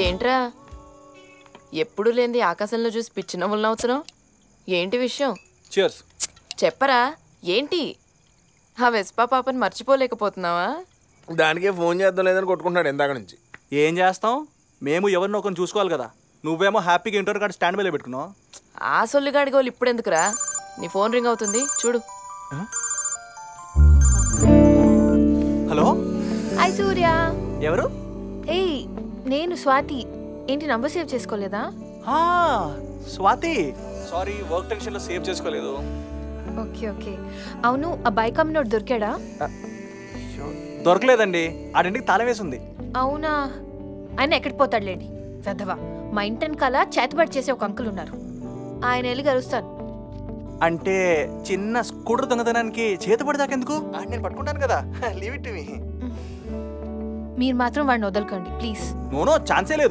ఏంట్రా ఎప్పుడు లేనిది ఆకాశంలో చూసి పిచ్చి నవ్వులు నవ్వుతున్నావు? ఏంటి విషయం? చియర్స్. చెప్పరా ఏంటి? ఆ వెస్పా పాపని మర్చిపోలేకపోతున్నావా? దానికే ఫోన్ చేద్దాం లేదని కొట్టుకుంటున్నాడు ఇందాక నుంచి. ఏం చేస్తాం, మేము ఎవరినో ఒకరిని చూసుకోవాలి కదా. నువ్వేమో హ్యాపీగా ఇంటర్ కార్డు స్టాండ్ మీద పెట్టుకున్నావు. ఆ సొల్లిగాడి గోలు ఇప్పుడు ఎందుకురా? నీ ఫోన్ రింగ్ అవుతుంది చూడు. Hello, hi Surya. ఎవరు? ఏయ్ నేను స్వాతి. ఏంటి నంబర్ సేవ్ చేసుకోలేదా? స్వాతి, సారీ వర్క్ టెన్షన్లో సేవ్ చేసుకోలేదు. Okay okay. అవును, ఆ బైక్ అమ్మినోడు దొరికాడా? దొరకలేదండి, ఆడింటికి తాళం వేసింది. అవునా? ఆయన ఎక్కడికి పోతాడులేండి వెధవా. మా ఇంటన్ కల చేతబడి చేసే ఒక అంకుల్ ఉన్నారు, ఆయన వెళ్ళి కలుస్తాను. అంటే చిన్న స్కూటర్ దొంగతనానికి చేతబడి దాకెందుకు? నేను పట్టుకుంటాను కదా, లీవ్ ఇట్ మీ. మీరు మాత్రం వాడిని వదలకండి ప్లీజ్. నో ఛాన్సే లేదు.